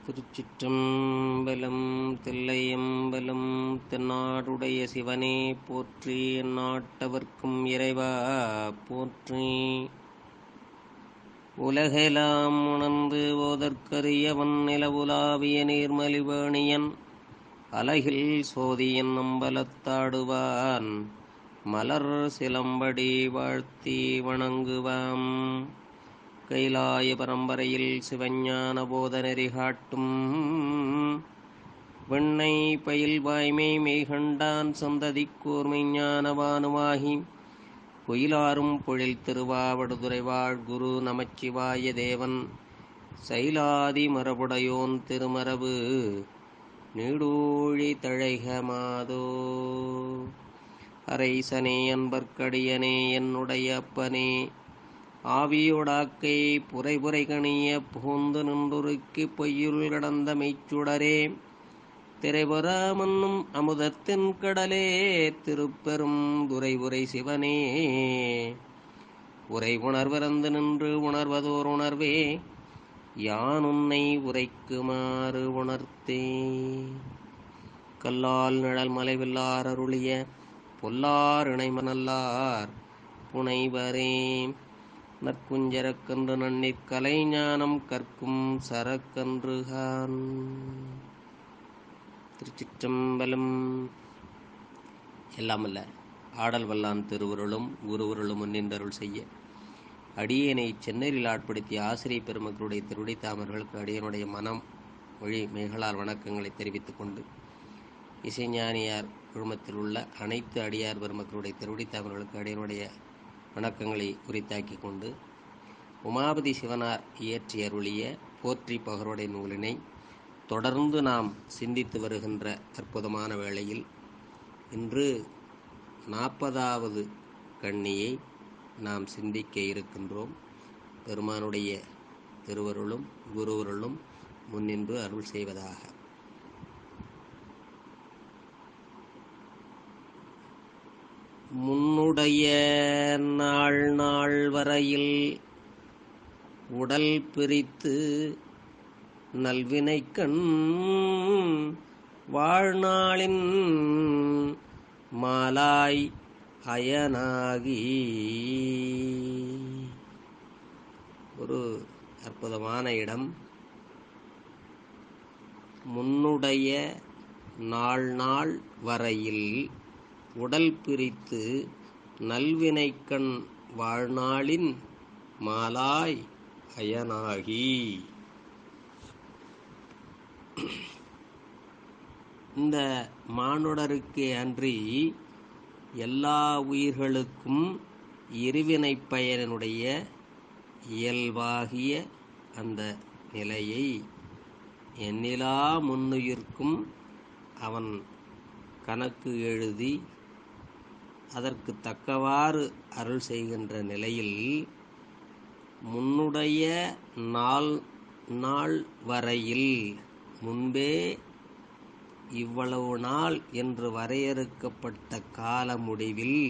திருச்சிற்றம்பலம். தில்லையம்பலம். தென்னாடுடைய சிவனே போற்றி. எந்நாட்டவர்க்கும் இறைவா போற்றி. உலகெலாம் உணர்ந்து ஓதற்கரியவன் நிலவுலாவிய நீர்மலிவேணியன் அலகில் சோதியன் அம்பலத்தாடுவான் மலர் சிலம்படி வாழ்த்தி வணங்குவாம். கைலாய பரம்பரையில் சிவஞான போதநெறி காட்டும் வெண்ணை பயில் வாய்மை மெய்கண்டான் சந்ததிக்கூர்மை ஞானவானுமாகி பொயிலாரும் பொழில் திருவாவடுதுறை வாழ் குரு நமச்சிவாய தேவன் சைலாதி மரபுடையோன் திருமரபு நீடூழி தழைகமாதோ. அரைசனே அன்பர்க்கடியனே என்னுடைய அப்பனே ஆவியோடாக்கை புரைபுரை கணிய புகுந்து நின்றுருக்கி பொய்யுள் கடந்த மெய்ச்சுடரே திரைபுறாமன்னும் அமுதத்தின் கடலே திருப்பெரும் துரைபுரை சிவனே உரை உணர்விறந்து நின்று உணர்வதோர் உணர்வே யான் உன்னை உரைக்குமாறு உணர்த்தே. கல்லால் நிழல் மலைவில்லார் அருளிய பொல்லார் இணைமனல்லார் புனைவரே நற்குஞ்சரக்கன்று நன்னிற் கலைஞானம் கற்கும் சரக்கன்றுகான். திருச்சிற்றம்பலம். எல்லாமல்ல ஆடல் வல்லான் திருவுருளும் குருவுருளும் முன்னின்றருள் செய்ய அடியேனை சென்னரில் ஆட்படுத்திய ஆசிரிய பெருமக்களுடைய திருடி தாமர்களுக்கு அடியனுடைய மனம் மொழி மேகலால் வணக்கங்களை தெரிவித்துக் கொண்டு இசைஞானியார் குழுமத்தில் உள்ள அனைத்து அடியார் பெருமக்களுடைய திருடி தாமர்களுக்கு அடியனுடைய வணக்கங்களை உரித்தாக்கி கொண்டு உமாபதி சிவனார் இயற்றி அருளிய போற்றி பகருடைய நூலினை தொடர்ந்து நாம் சிந்தித்து வருகின்ற அற்புதமான வேளையில் இன்று 40வது கண்ணியை நாம் சிந்திக்க இருக்கின்றோம். பெருமானுடைய திருவருளும் குருவருளும் முன்னின்று அருள் செய்வதாக. முன்னுடைய நாள் வரையில் உடல் பிரித்து நல்வினைக்கண் வாழ்நாளின் மாலாய் அயனாகி. ஒரு அற்புதமான இடம். முன்னுடைய நாள் வரையில் உடல் பிரித்து நல்வினைக்கண் வாழ்நாளின் மாலாய் அயனாகி. இந்த மானுடருக்கே அன்றி எல்லா உயிர்களுக்கும் இருவினை பயனுடைய இயல்பாகிய அந்த நிலையை எண்ணிலா முன்னுயிர்க்கும் அவன் கணக்கு எழுதி அதற்கு தக்கவாறு அருள் செய்கின்ற நிலையில் முன்னுடைய நாள் வரையில் முன்பே இவ்வளவு நாள் என்று வரையறுக்கப்பட்ட கால முடிவில்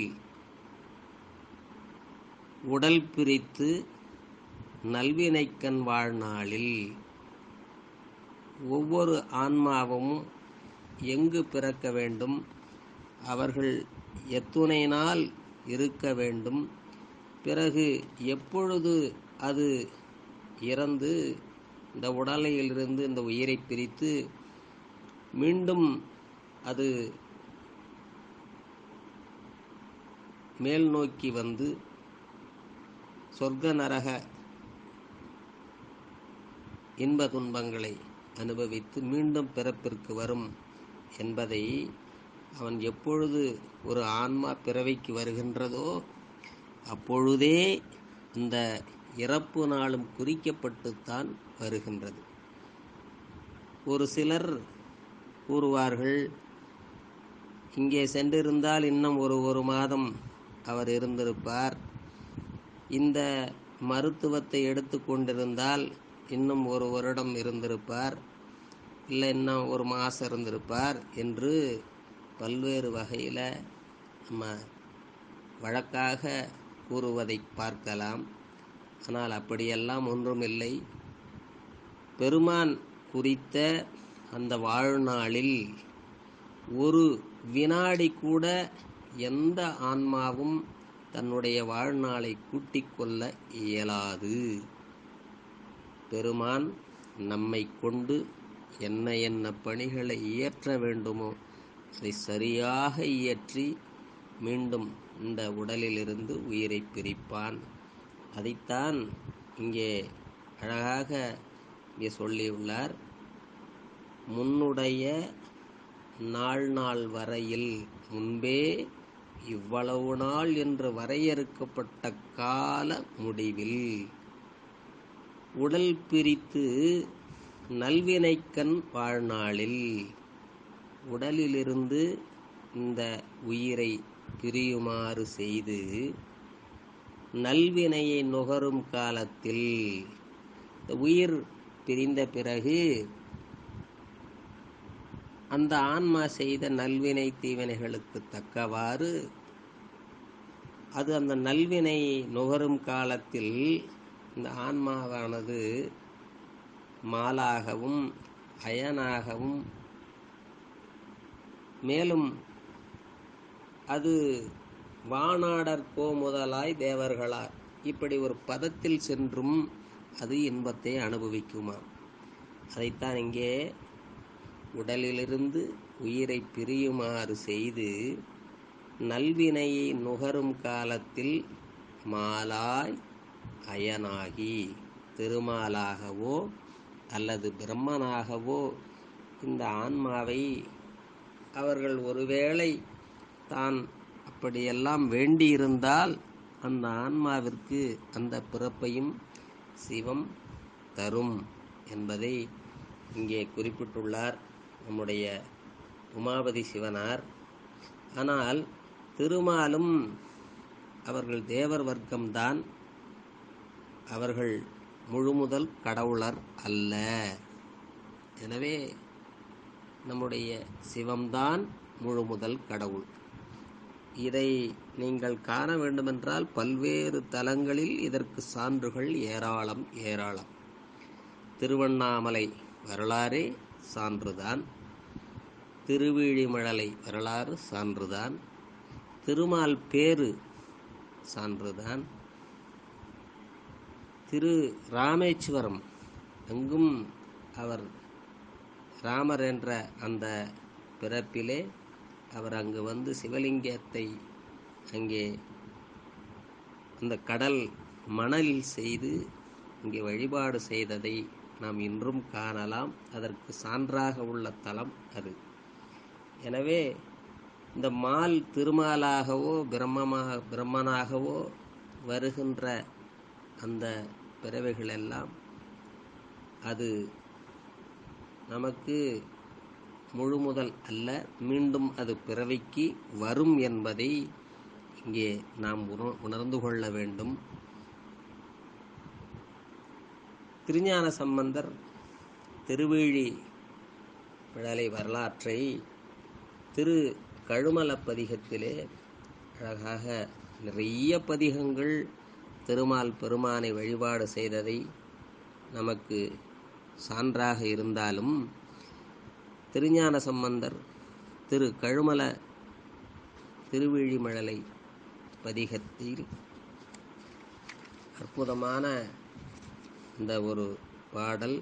உடல் பிரித்து நல்வினைக்கண் வாழ்நாளில் ஒவ்வொரு ஆன்மாவும் எங்கு பிறக்க வேண்டும், அவர்கள் எத்துணை நாள் இருக்க வேண்டும், பிறகு எப்பொழுது அது இறந்து இந்த உடலையிலிருந்து இந்த உயிரை பிரித்து மீண்டும் அது மேல் நோக்கி வந்து சொர்க்க நரக இன்ப துன்பங்களை அனுபவித்து மீண்டும் பிறப்பிற்கு வரும் என்பதை அவன் எப்பொழுது ஒரு ஆன்மா பிறவிக்கு வருகின்றதோ அப்பொழுதே இந்த இறப்பு நாளும் குறிக்கப்பட்டுத்தான் வருகின்றது. ஒரு சிலர் கூறுவார்கள், இங்கே சென்றிருந்தால் இன்னும் ஒரு மாதம் அவர் இருந்திருப்பார், இந்த மருத்துவத்தை எடுத்து கொண்டிருந்தால் இன்னும் ஒரு வருடம் இருந்திருப்பார், இல்லை இன்னும் ஒரு மாதம் இருந்திருப்பார் என்று பல்வேறு வகையில் நம்ம வழக்காக கூறுவதை பார்க்கலாம். ஆனால் அப்படியெல்லாம் ஒன்றுமில்லை. பெருமான் குறித்த அந்த வாழ்நாளில் ஒரு வினாடி கூட எந்த ஆன்மாவும் தன்னுடைய வாழ்நாளை கூட்டிக் கொள்ள இயலாது. பெருமான் நம்மை கொண்டு என்ன என்ன பணிகளை இயற்ற வேண்டுமோ அதை சரியாக இயற்றி மீண்டும் இந்த உடலிலிருந்து உயிரை பிரிப்பான். அதைத்தான் இங்கே அழகாக இங்கே சொல்லியுள்ளார். முன்னுடைய நாள் வரையில் முன்பே இவ்வளவு நாள் என்று வரையறுக்கப்பட்ட கால முடிவில் உடல் பிரித்து நல்வினைக்கண் வாழ்நாளில் உடலிலிருந்து இந்த உயிரை பிரியுமாறு செய்து நல்வினையை நுகரும் காலத்தில் இந்த உயிர் பிரிந்த பிறகு அந்த ஆன்மா செய்த நல்வினை தீவினைகளுக்கு தக்கவாறு அது அந்த நல்வினை நுகரும் காலத்தில் இந்த ஆன்மாவானது மாலாகவும் அயனாகவும் மேலும் அது வானாடர் கோமுதலாய் தேவர்களார் இப்படி ஒரு பதத்தில் சென்றும் அது இன்பத்தை அனுபவிக்குமாம். அதைத்தான் இங்கே உடலிலிருந்து உயிரை பிரியுமாறு செய்து நல்வினையை நுகரும் காலத்தில் மாலாய் அயனாகி திருமாலாகவோ அல்லது பிரம்மனாகவோ இந்த ஆன்மாவை அவர்கள் ஒருவேளை தான் அப்படியெல்லாம் வேண்டியிருந்தால் அந்த ஆன்மாவிற்கு அந்த பிறப்பையும் சிவம் தரும் என்பதை இங்கே குறிப்பிட்டுள்ளார் நம்முடைய உமாபதி சிவனார். ஆனால் திருமாலும் அவர்கள் தேவர் வர்க்கம்தான், அவர்கள் முழுமுதல் கடவுளர் அல்ல. எனவே நம்முடைய சிவம்தான் முழுமுதல் கடவுள். இதை நீங்கள் காண வேண்டுமென்றால் பல்வேறு தலங்களில் இதற்கு சான்றுகள் ஏராளம் ஏராளம். திருவண்ணாமலை வரலாறே சான்றுதான், திருவிழிமழலை வரலாறு சான்றுதான், திருமால் பேரு சான்றுதான், திரு ராமேஸ்வரம் அங்கும் அவர் ராமர் என்ற அந்த பிறப்பிலே அவர் அங்கு வந்து சிவலிங்கத்தை அங்கே அந்த கடல் மணலில் செய்து இங்கே வழிபாடு செய்ததை நாம் இன்றும் காணலாம். அதற்கு சான்றாக உள்ள தலம் அது. எனவே இந்த மால் திருமாலாகவோ பிரம்மனாகவோ வருகின்ற அந்த பிறவைகளெல்லாம் அது நமக்கு முழுமுதல் அல்ல, மீண்டும் அது பிறவிக்கு வரும் என்பதை இங்கே நாம் உணர்ந்து கொள்ள வேண்டும். திருஞான சம்பந்தர் திருவிழிமழலை வரலாற்றை திரு கழுமல பதிகத்திலே அழகாக நிறைய பதிகங்கள் திருமால் பெருமானை வழிபாடு செய்ததை நமக்கு சான்றாக இருந்தாலும் திருஞான சம்பந்தர் திரு கழுமல திருவிழிமழலை பதிகத்தில் அற்புதமான இந்த ஒரு பாடல்,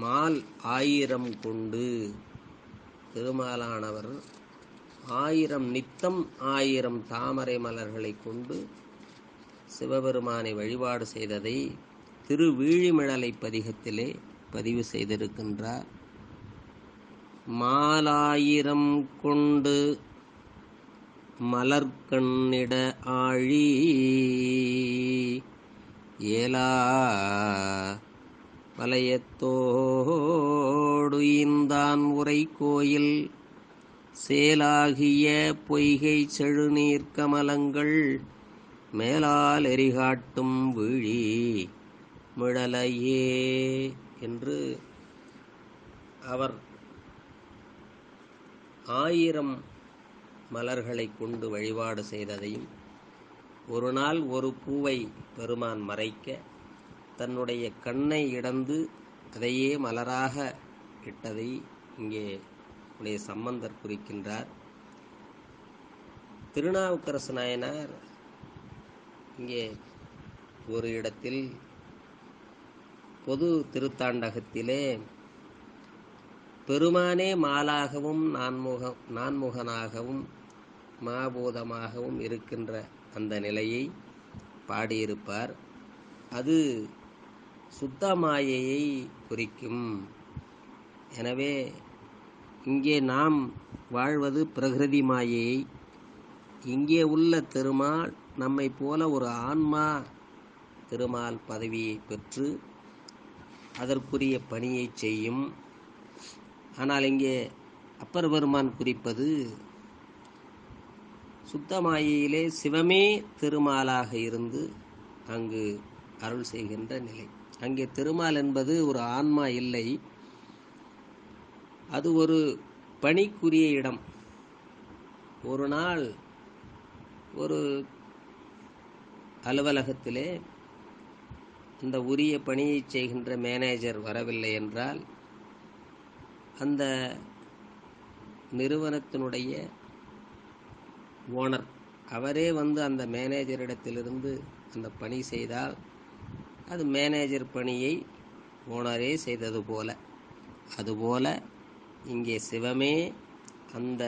மால் 1000 கொண்டு திருமாலானவர் 1000 நித்தம் 1000 தாமரை மலர்களை கொண்டு சிவபெருமானை வழிபாடு செய்ததை திருவிழிமழலை பதிகத்திலே பதிவு செய்திருக்கின்றார். மாலாயிரம் கொண்டு மலர்கண்ணிட ஆழி ஏலா வலயத்தோடு இந்தான் உரை கோயில் சேலாகிய பொய்கை செழுநீர் கமலங்கள் மேலால் எரிகாட்டும் விழி மிழலையே என்று அவர் 1000 மலர்களை கொண்டு வழிபாடு செய்ததையும் ஒரு நாள் ஒரு பூவை பெருமான் மறைக்க தன்னுடைய கண்ணை இடந்து அதையே மலராக இட்டதை இங்கே உடைய சம்பந்தர் குறிக்கின்றார். திருநாவுக்கரசு நாயனார் இங்கே ஒரு இடத்தில் பொது திருத்தாண்டகத்திலே பெருமானே மாலாகவும் நான்முகனாகவும் மாபூதமாகவும் இருக்கின்ற அந்த நிலையை பாடியிருப்பார். அது சுத்த மாயையை குறிக்கும். எனவே இங்கே நாம் வாழ்வது பிரகிருதி மாயையை, இங்கே உள்ள திருமால் நம்மை போல ஒரு ஆன்மா திருமால் பதவியை பெற்று அதற்குரிய பணியை செய்யும். ஆனால் இங்கே அப்பர் பெருமான் குறிப்பது சுத்தமாயிலே சிவமே திருமாலாக இருந்து அங்கு அருள் செய்கின்ற நிலை. அங்கே திருமால் என்பது ஒரு ஆன்மா இல்லை, அது ஒரு பணிக்குரிய இடம். ஒரு நாள் ஒரு அலுவலகத்திலே அந்த உரிய பணியை செய்கின்ற மேனேஜர் வரவில்லை என்றால் அந்த நிறுவனத்தினுடைய ஓனர் அவரே வந்து அந்த மேனேஜரிடத்திலிருந்து அந்த பணி செய்தால் அது மேனேஜர் பணியை ஓனரே செய்தது போல, அதுபோல இங்கே சிவமே அந்த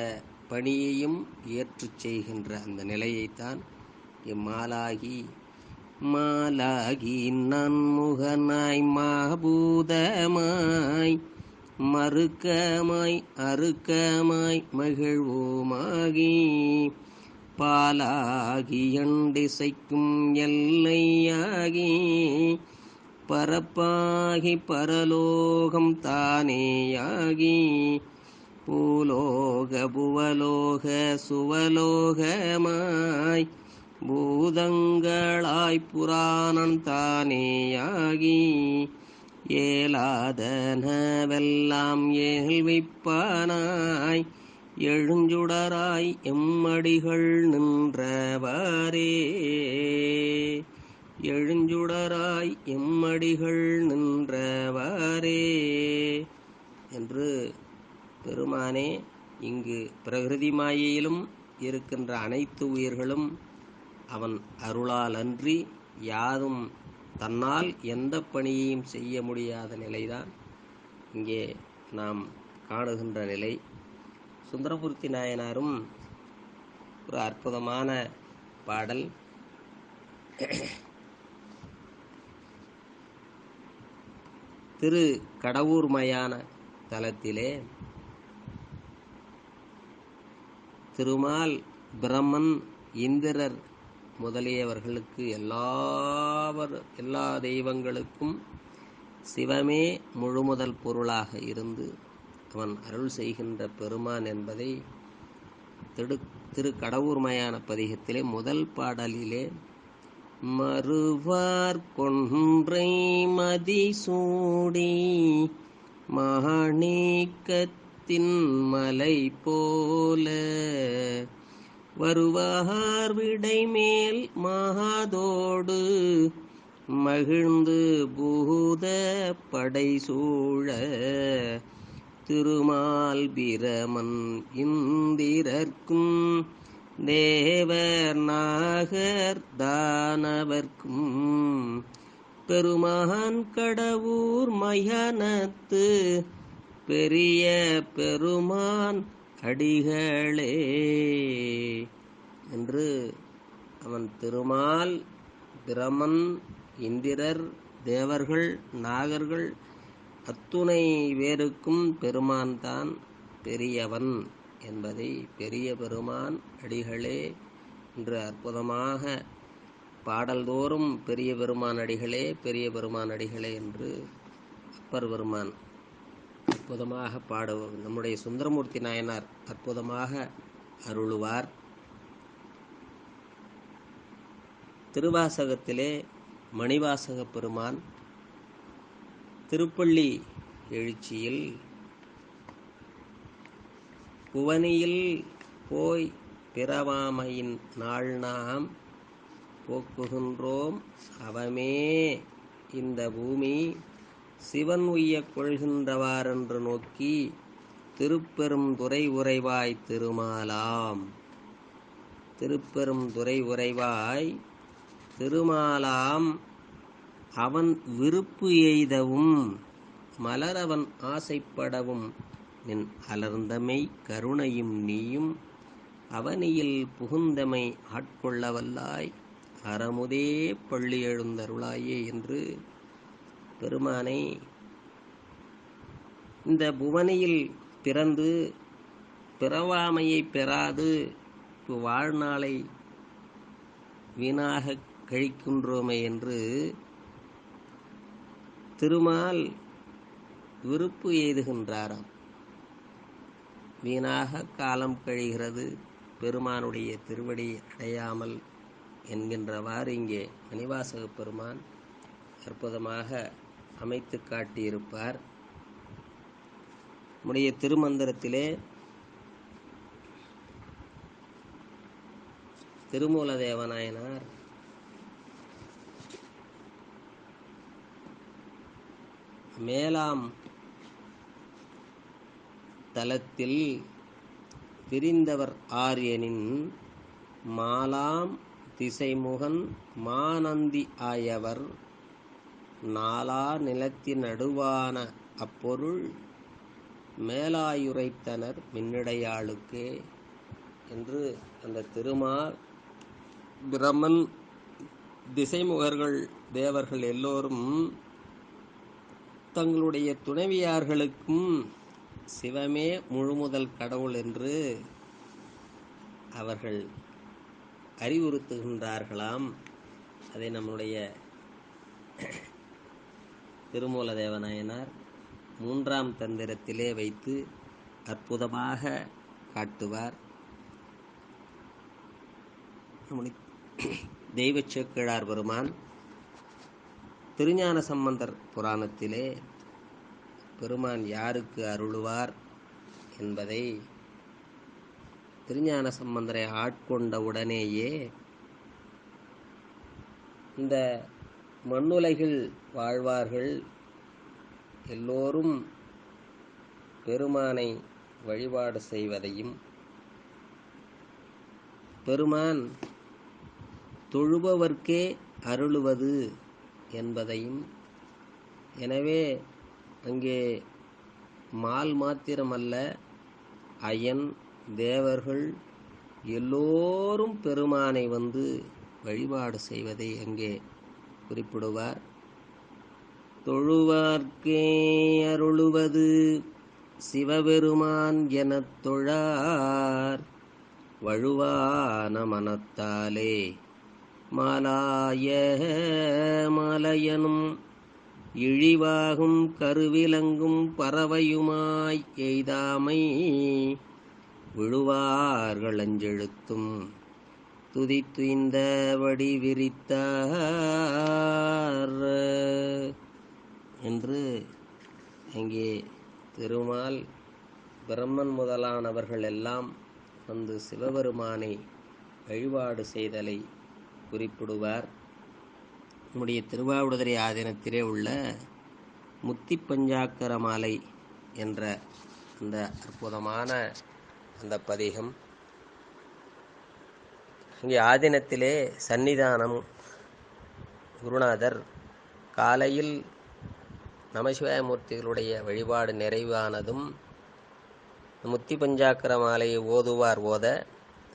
பணியையும் ஏற்று செய்கின்ற அந்த நிலையைத்தான் மாலாகி நன்முகனாய் மாபூதமாய் மறுக்கமாய் அறுக்கமாய் மகிழ்வோமாகி பாலாகி எண்டிசைக்கும் எல்லையாகி பரப்பாகி பரலோகம் தானேயாகி பூலோக புவலோக சுவலோகமாய் பூதங்களாய் புராணம் தானேயாகி ஏலாதனவெல்லாம் ஏழ்விப்பானாய் எழுஞ்சுடராய் எம்மடிகள் நின்றவாரே, எழுஞ்சுடராய் எம்மடிகள் நின்றவாரே என்று பெருமானே இங்கு பிரகிருதி மாயையிலும் இருக்கின்ற அனைத்து உயிர்களும் அவன் அருளால் அன்றி யாதும் தன்னால் எந்த பணியையும் செய்ய முடியாத நிலைதான் இங்கே நாம் காணுகின்ற நிலை. சுந்தரமூர்த்தி நாயனாரும் ஒரு அற்புதமான பாடல். திரு கடவுர் மயான தலத்திலே திருமால் பிரம்மன் இந்திரர் முதலியவர்களுக்கு எல்லா தெய்வங்களுக்கும் சிவமே முழுமுதல் பொருளாக இருந்து அவன் அருள் செய்கின்ற பெருமான் என்பதை திரு கடவுர் மயான பதிகத்திலே முதல் பாடலிலே மறுவார் கொன்றை மதிசூடி மாணிக்கத்தின் மலை போல வருவார் விடைமேல் மாதோடு மகிழ்ந்து பூத படைசூழ திருமால் பிரமன் இந்திரர்க்கும் தேவர் நாகர் தானவர்க்கும் பெருமான் கடவுர் மயானத்து பெரிய பெருமான் அடிகளே என்று அவன் திருமால் பிரமன் இந்திரர் தேவர்கள் நாகர்கள் அத்துணை வேருக்கும் பெருமான் தான் பெரியவன் என்பதை பெரிய பெருமான் அடிகளே என்று அற்புதமாக பாடல்தோறும் பெரிய பெருமான் அடிகளே பெரிய பெருமான் அடிகளே என்று அப்பர் பெருமான் அற்புதமாக பாடுவார். நம்முடைய சுந்தரமூர்த்தி நாயனார் அற்புதமாக அருளுவார். திருவாசகத்திலே மணிவாசக பெருமான் திருப்பள்ளி எழுச்சியில் புவனியில் போய் பிறவாமையின் நாள் நாம் போக்குகின்றோம் அவமே இந்த பூமி சிவன் உய்யக் கொள்கின்றவாரென்று நோக்கி திருப்பெரும் துறை உறைவாய் திருமாலாம். திருப்பெரும் துறை உறைவாய் திருமாலாம் அவன் விருப்பு எய்தவும் மலரவன் ஆசைப்படவும் நின் அலர்ந்தமை கருணையும் நீயும் அவனியில் புகுந்தமை ஆட்கொள்ள வல்லாய் அறமுதே பள்ளி எழுந்தருளாயே என்று பெருமானை இந்த புவனியில் பிறந்து பிறவாமையை பெறாது வாழ்நாளை வீணாக கழிக்கின்றோமே என்று திருமால் விருப்பு எய்துகின்றாராம். வீணாக காலம் கழிகிறது பெருமானுடைய திருவடி அடையாமல் என்கின்றவாறு இங்கே மணிவாசக பெருமான் அற்புதமாக அமைத்து காட்டியிருப்பார். நம்முடைய திருமந்திரத்திலே திருமூல தேவநாயனார் மேலாம் தலத்தில் பிரிந்தவர் ஆரியனின் மாலாம் திசைமுகன் மானந்தி ஆயவர் நாலா நிலத்தின் நடுவான அப்பொருள் மேலாயுரைத்தனர் மின்னடையாளுக்கே என்று அந்த திருமால் பிரம்மன் திசைமுகர்கள் தேவர்கள் எல்லோரும் தங்களுடைய துணைவியார்களுக்கும் சிவமே முழுமுதல் கடவுள் என்று அவர்கள் அறிவுறுத்துகின்றார்களாம். அதை நம்முடைய திருமூல தேவநாயனார் 3ஆம் தந்திரத்திலே வைத்து அற்புதமாக காட்டுவார். தெய்வ சேக்கிழார் பெருமான் திருஞான சம்பந்தர் புராணத்திலே பெருமான் யாருக்கு அருளுவார் என்பதை திருஞான சம்பந்தரை ஆட்கொண்ட உடனேயே இந்த மண்ணுலகில் வாழ்வார்கள் எல்லோரும் பெருமானை வழிபாடு செய்வதையும் பெருமான் தொழுபவர்க்கே அருளுவது என்பதையும், எனவே அங்கே மால் மாத்திரமல்ல அயன் தேவர்கள் எல்லோரும் பெருமானை வந்து வழிபாடு செய்வதை அங்கே குறிப்பிடுவார். தொழுவார்க்கே அருளுவது சிவபெருமான் எனத் தொழார் வழுவான மனத்தாலே மாலாய மாலையனும் இழிவாகும் கருவிலங்கும் பறவையுமாய் எய்தாமை விழுவார்கள் அஞ்செழுத்தும் துதித்து இந்த வடி விரித்தார் என்று அங்கே திருமால் பிரம்மன் முதலானவர்கள் எல்லாம் வந்து சிவபெருமானை வழிபாடு செய்தலை குறிப்பிடுவார். நம்முடைய திருவாவடுதுறை ஆதீனத்திலே உள்ள முத்தி பஞ்சாக்கர மாலை என்ற அந்த அற்புதமான அந்த பதிகம் இங்கே ஆதீனத்திலே சன்னிதானம் குருநாதர் காலையில் நமசிவாயமூர்த்திகளுடைய வழிபாடு நிறைவானதும் முத்தி பஞ்சாக்கர மாலையை ஓதுவார். ஓத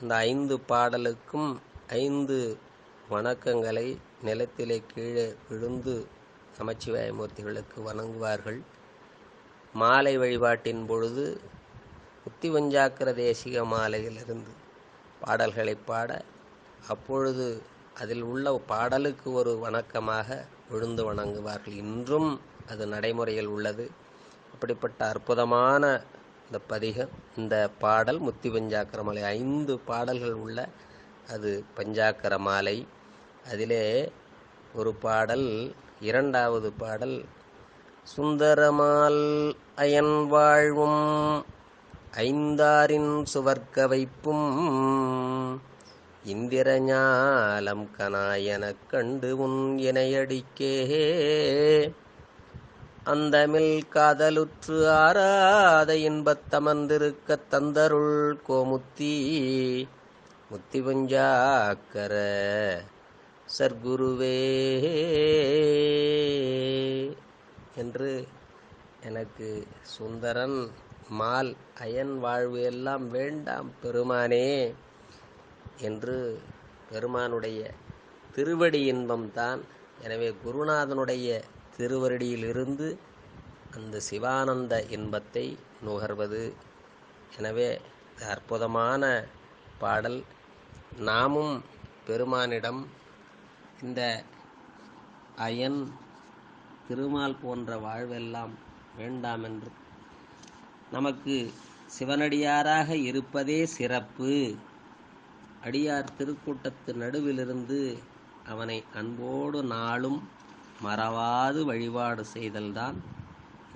இந்த 5 பாடலுக்கும் 5 வணக்கங்களை நிலத்திலே கீழே விழுந்து நமச்சிவாயமூர்த்திகளுக்கு வணங்குவார்கள். மாலை வழிபாட்டின் பொழுது முத்தி பஞ்சாக்கர தேசிக மாலையிலிருந்து பாடல்களை பாட அப்பொழுது அதில் உள்ள பாடலுக்கு ஒரு வணக்கமாக விழுந்து வணங்குவார்கள். இன்றும் அது நடைமுறையில் உள்ளது. அப்படிப்பட்ட அற்புதமான இந்த பதிகம், இந்த பாடல் முத்தி பஞ்சாக்கர மாலை 5 பாடல்கள் உள்ள அது பஞ்சாக்கர மாலை. அதிலே ஒரு பாடல், 2வது பாடல் சுந்தரமால் அயன் வாழ்வும் ஐந்தாரின் சுவர்க்க வைப்பும் இந்திரஞாலம் கனாயனக் கண்டு உன் இணையடிக்கே அந்தமில் காதலுற்று ஆராத இன்பத்தமர்ந்திருக்கத் தந்தருள் கோமுத்தி முத்தி பஞ்சாக்கர சர்க்குருவே என்று எனக்கு சுந்தரன் மால் அயன் வாழ்வு எல்லாம் வேண்டாம் பெருமானே என்று பெருமானுடைய திருவடி இன்பம்தான். எனவே குருநாதனுடைய திருவடியிலிருந்து அந்த சிவானந்த இன்பத்தை நுகர்வது. எனவே அற்புதமான பாடல். நாமும் பெருமானிடம் இந்த அயன் திருமால் போன்ற வாழ்வெல்லாம் வேண்டாம் என்று நமக்கு சிவனடியாராக இருப்பதே சிறப்பு. அடியார் திருக்கூட்டத்து நடுவிலிருந்து அவனை அன்போடு நாளும் மறவாது வழிபாடு செய்தல்தான்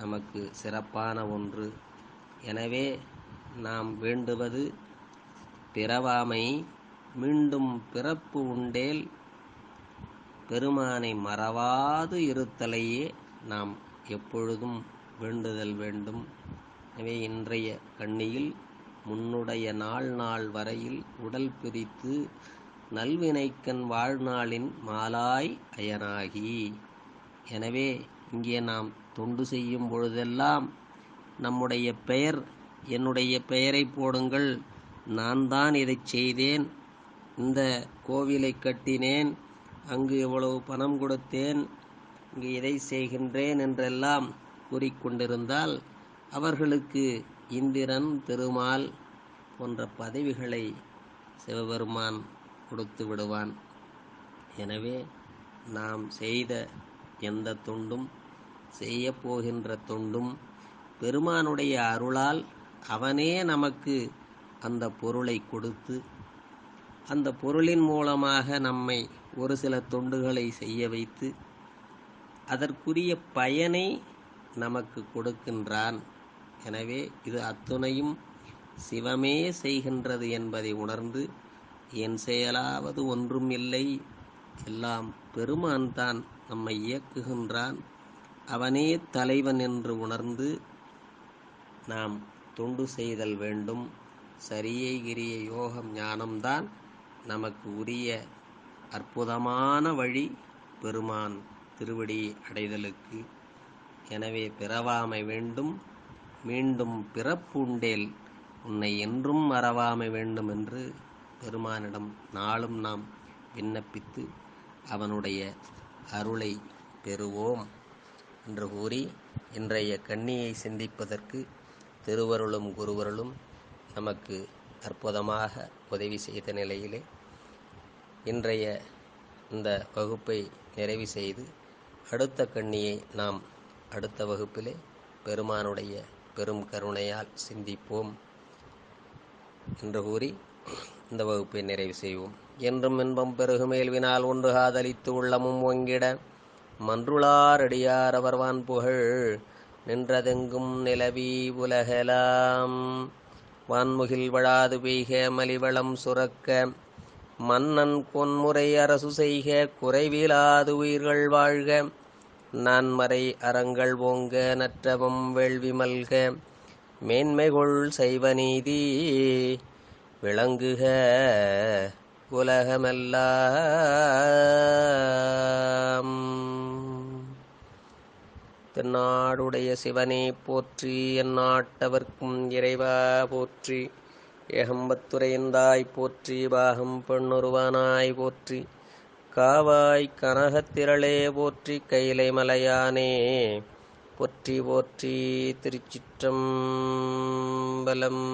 நமக்கு சிறப்பான ஒன்று. எனவே நாம் வேண்டுவது பிறவாமை, மீண்டும் பிறப்பு உண்டேல் பெருமானை மறவாது இருத்தலையே நாம் எப்பொழுதும் வேண்டுதல் வேண்டும். எனவே இன்றைய கண்ணியில் முன்னுடைய நாள் வரையில் உடல் பிரித்து நல்வினைக்கண் வாழ்நாளின் மாலாய் அயனாகி. எனவே இங்கே நாம் தொண்டு செய்யும் பொழுதெல்லாம் நம்முடைய பெயர், என்னுடைய பெயரை போடுங்கள், நான் தான் இதை செய்தேன், இந்த கோவிலை கட்டினேன், அங்கு எவ்வளவு பணம் கொடுத்தேன், இங்கு இதை செய்கின்றேன் என்றெல்லாம் கூறிக்கொண்டிருந்தால் அவர்களுக்கு இந்திரன் திருமால் போன்ற பதவிகளை சிவபெருமான் கொடுத்து விடுவான். எனவே நாம் செய்த எந்த தொண்டும், செய்ய போகின்ற தொண்டும் பெருமானுடைய அருளால் அவனே நமக்கு அந்த பொருளை கொடுத்து அந்த பொருளின் மூலமாக நம்மை ஒரு சில தொண்டுகளை செய்ய வைத்து அதற்குரிய பயனை நமக்கு கொடுக்கின்றான். எனவே இது அத்துணையும் சிவமே செய்கின்றது என்பதை உணர்ந்து என் செயலாவது ஒன்றும் இல்லை, எல்லாம் பெருமான் தான் நம்மை இயக்குகின்றான், அவனே தலைவன் என்று உணர்ந்து நாம் தொண்டு செய்தல் வேண்டும். சரியை கிரிய யோகம் ஞானம்தான் நமக்கு உரிய அற்புதமான வழி பெருமான் திருவடி அடைதலுக்கு. எனவே பிறவாமை வேண்டும், மீண்டும் பிறப்பு உண்டேல் உன்னை என்றும் மறவாமை வேண்டும் என்று பெருமானிடம் நாளும் நாம் விண்ணப்பித்து அவனுடைய அருளை பெறுவோம் என்று கூறி இன்றைய கண்ணியை சிந்திப்பதற்கு திருவருளும் குருவருளும் நமக்கு அற்புதமாக உதவி செய்த நிலையிலே இன்றைய இந்த வகுப்பை நிறைவு செய்து அடுத்த கண்ணியை நாம் அடுத்த வகுப்பிலே பெருமானுடைய பெரும் கருணையால் சிந்திப்போம் என்று கூறி இந்த வகுப்பை நிறைவு செய்வோம். என்றும் இன்பம் பெருகுமேல்வினால் ஒன்று காதலித்து உள்ளமும் ஒங்கிட மன்றுளாரடியார் அவர்வான் புகழ் நின்றதெங்கும் நிலவி உலகலாம். வான்முகில் வழாது பெய்க மலிவளம் சுரக்க மன்னன் பொன்முறை அரசு செய்க குறைவிலாது உயிர்கள் வாழ்க நான்மறை அறங்கள் ஓங்க நற்றவம் வேள்வி மல்க மேன்மைகொள் சைவநீதி விளங்குக உலகமெல்லாம். தென்னாடுடைய சிவனே போற்றி, எந்நாட்டவர்க்கும் இறைவா போற்றி, ஏகம்பத்துரையந்தாய் போற்றி, பாகம் பெண்ணுருவானாய் போற்றி, காவாய் கனகத்திரளே போற்றி, கைலை மலையானே போற்றி போற்றி. திருச்சிற்றம்பலம்.